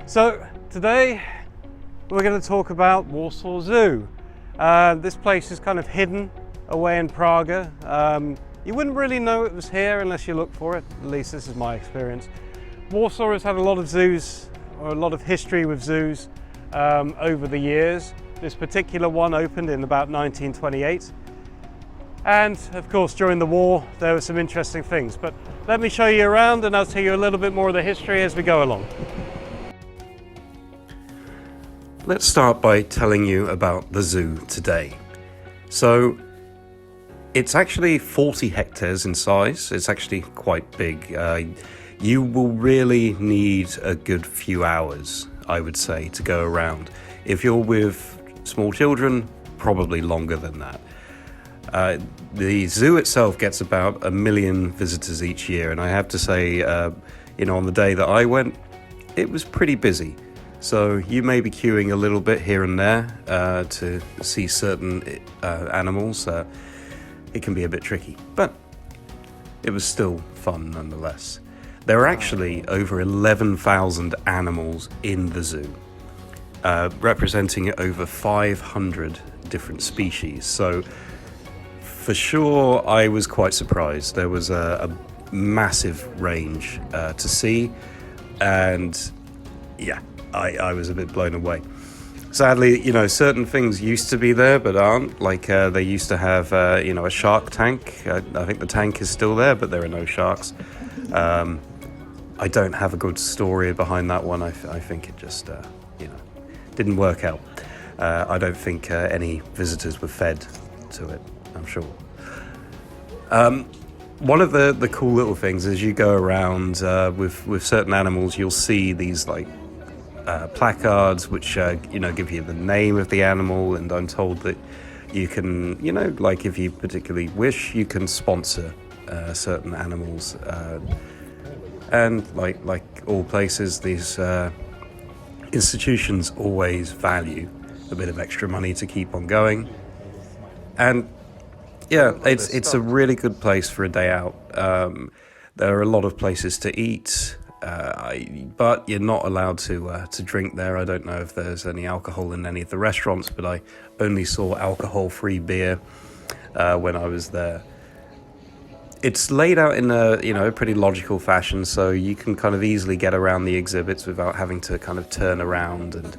So today we're going to talk about Warsaw Zoo. This place is kind of hidden away in Prague. You wouldn't really know it was here unless you look for it. At least this is my experience. Warsaw has had a lot of zoos, or a lot of history with zoos over the years. This particular one opened in about 1928. And of course, during the war, there were some interesting things. But let me show you around and I'll tell you a little bit more of the history as we go along. Let's start by telling you about the zoo today. So it's actually 40 hectares in size. It's actually quite big. You will really need a good few hours, I would say, to go around. If you're with small children, probably longer than that. The zoo itself gets about 1 million visitors each year, and I have to say, on the day that I went, it was pretty busy. So you may be queuing a little bit here and there to see certain animals. It can be a bit tricky, but it was still fun nonetheless. There are actually over 11,000 animals in the zoo, representing over 500 different species. So for sure, I was quite surprised. There was a massive range to see, and yeah, I was a bit blown away. Sadly, certain things used to be there but aren't. Like they used to have, a shark tank. I think the tank is still there, but there are no sharks. I don't have a good story behind that one. I think it just, didn't work out. I don't think any visitors were fed to it, I'm sure. One of the cool little things as you go around with certain animals, you'll see these placards which give you the name of the animal, and I'm told that you can, if you particularly wish, you can sponsor certain animals. And like all places, these institutions always value a bit of extra money to keep on going. And yeah, it's a really good place for a day out. There are a lot of places to eat, but you're not allowed to drink there. I don't know if there's any alcohol in any of the restaurants, but I only saw alcohol-free beer when I was there. It's laid out in a pretty logical fashion, so you can kind of easily get around the exhibits without having to kind of turn around and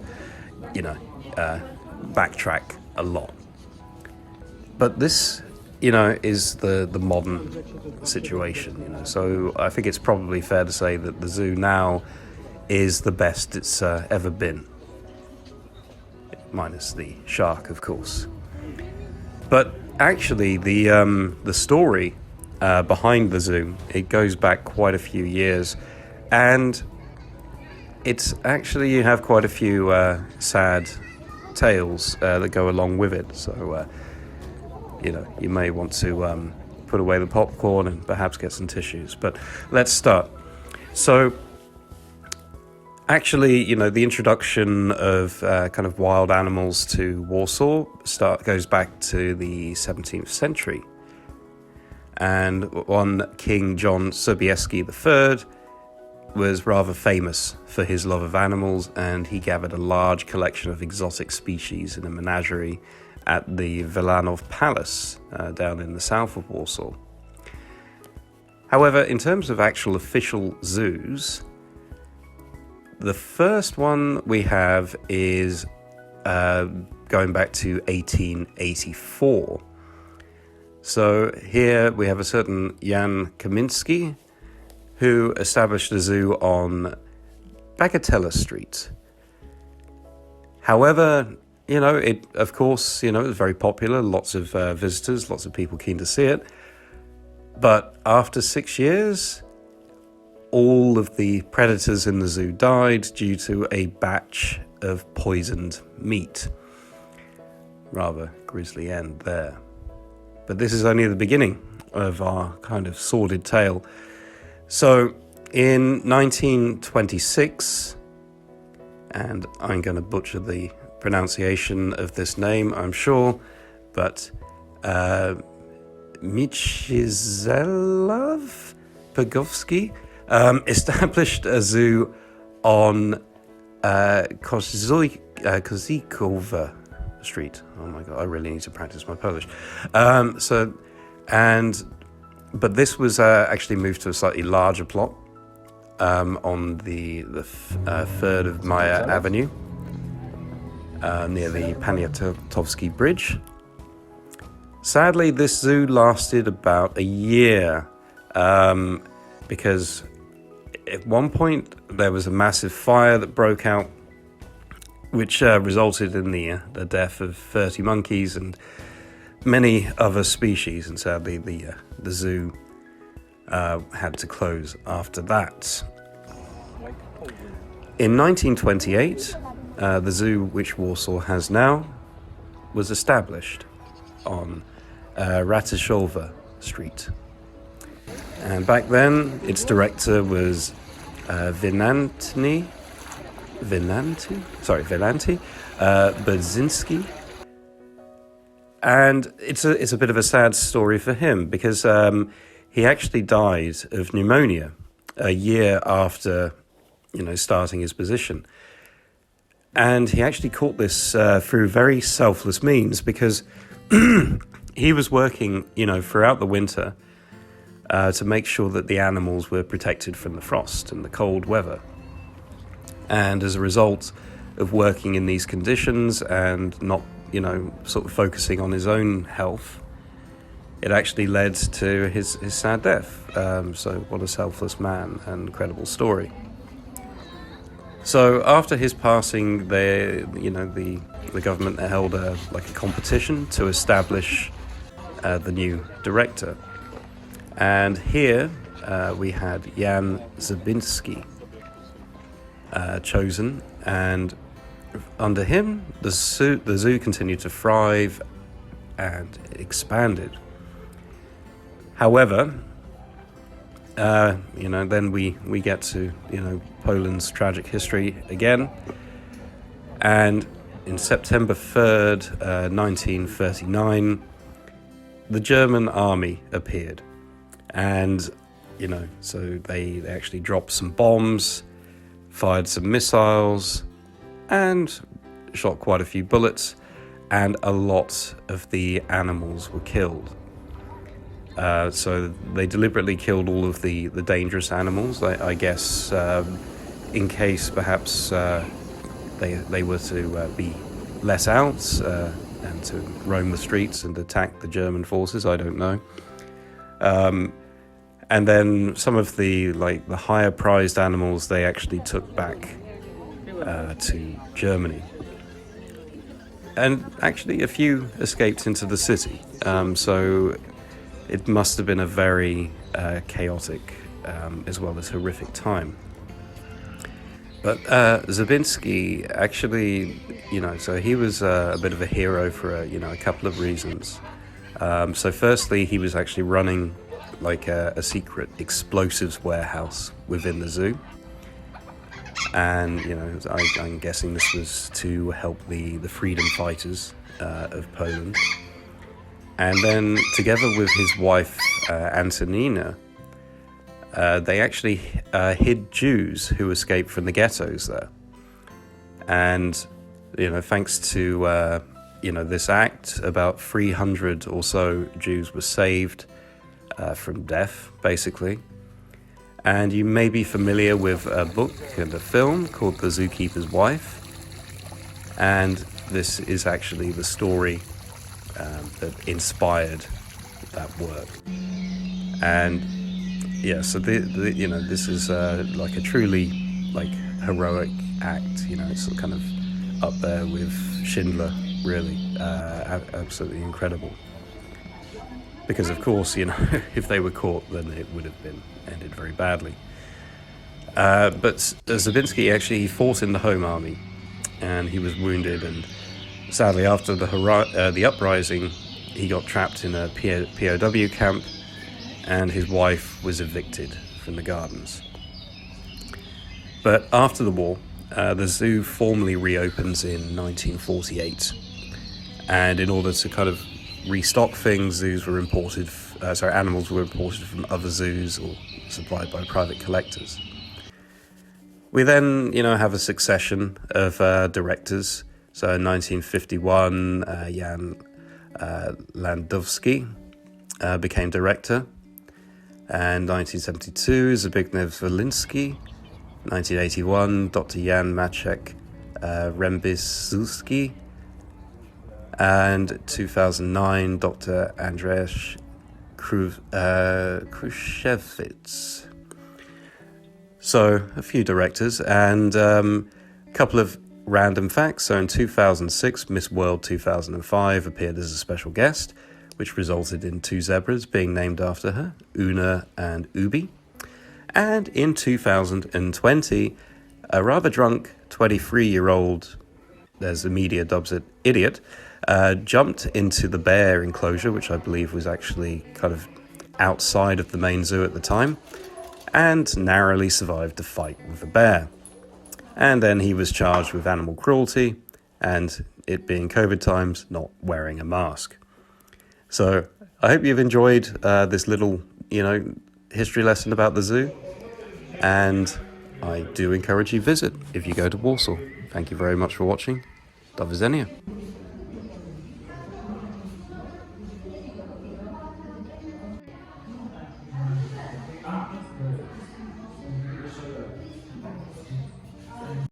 backtrack a lot. But this is the modern situation, so I think it's probably fair to say that the zoo now is the best it's ever been. Minus the shark, of course. But actually, the story behind the zoo, it goes back quite a few years, and it's actually, you have quite a few sad tales that go along with it, so you may want to put away the popcorn and perhaps get some tissues. But let's start. So actually, the introduction of kind of wild animals to Warsaw goes back to the 17th century. And one King John Sobieski III was rather famous for his love of animals, and he gathered a large collection of exotic species in a menagerie at the Wilanów Palace down in the south of Warsaw. However, in terms of actual official zoos, the first one we have is going back to 1884. So here we have a certain Janzabinsky who established a zoo on Bagatella Street. However, it, of course, it was very popular, lots of visitors, lots of people keen to see it. But after 6 years, all of the predators in the zoo died due to a batch of poisoned meat. Rather grisly end there. But this is only the beginning of our kind of sordid tale. So in 1926, and I'm going to butcher the pronunciation of this name, I'm sure, but Mieczysław Pogowski established a zoo on Kozikowa Street. Oh my god, I really need to practice my Polish. But this was actually moved to a slightly larger plot on the 3rd of Maya Avenue, near the Poniatowski Bridge. Sadly, this zoo lasted about a year, because at one point there was a massive fire that broke out, which resulted in the death of 30 monkeys and many other species, and sadly the zoo had to close after that. In 1928, the zoo which Warsaw has now was established on Ratuszowa Street. And back then, its director was Wilanty Budzinski. And it's a bit of a sad story for him, because he actually died of pneumonia a year after, starting his position. And he actually caught this through very selfless means, because he was working, throughout the winter to make sure that the animals were protected from the frost and the cold weather. And as a result of working in these conditions and not, sort of focusing on his own health, it actually led to his sad death. So what a selfless man, and incredible story. So after his passing, the government held a competition to establish the new director. And here we had Janzabinsky chosen, and under him the zoo continued to thrive and expanded. However, then we get to Poland's tragic history again, and in September 3rd, 1939, the German army appeared, and so they actually dropped some bombs, fired some missiles, and shot quite a few bullets, and a lot of the animals were killed. So they deliberately killed all of the dangerous animals, I guess, in case perhaps they were to be let out and to roam the streets and attack the German forces. I don't know. And then some of the higher prized animals they actually took back to Germany. And actually a few escaped into the city. So it must have been a very chaotic as well as horrific time. But Zabinski actually, so he was a bit of a hero for a couple of reasons. So firstly, he was actually running a secret explosives warehouse within the zoo. And, I'm guessing this was to help the freedom fighters of Poland. And then, together with his wife, Antonina, they actually hid Jews who escaped from the ghettos there. And, thanks to, this act, about 300 or so Jews were saved from death, basically. And you may be familiar with a book and a film called The Zookeeper's Wife. And this is actually the story that inspired that work. And so this is a truly heroic act. It's kind of up there with Schindler, really. Absolutely incredible. Because of course, if they were caught, then it would have been ended very badly. But Zabinski actually, he fought in the Home Army, and he was wounded, and sadly after the uprising, he got trapped in a POW camp, and his wife was evicted from the gardens. But after the war, the zoo formally reopens in 1948, and in order to kind of restock things, animals were imported from other zoos or supplied by private collectors. We then, have a succession of directors. So in 1951, Jan Landowski became director. And 1972, Zbigniew Wolinski. 1981, Dr. Jan Maciek Rembiszuski. And 2009, Dr. Andrzej Kruszewicz. So, a few directors, and a couple of random facts. So in 2006, Miss World 2005 appeared as a special guest, which resulted in 2 zebras being named after her, Una and Ubi. And in 2020, a rather drunk 23-year-old, as the media dubs it, idiot, jumped into the bear enclosure, which I believe was actually kind of outside of the main zoo at the time, and narrowly survived a fight with a bear. And then he was charged with animal cruelty and, it being COVID times, not wearing a mask. So I hope you've enjoyed this little, history lesson about the zoo. And I do encourage you to visit if you go to Warsaw. Thank you very much for watching. Do widzenia.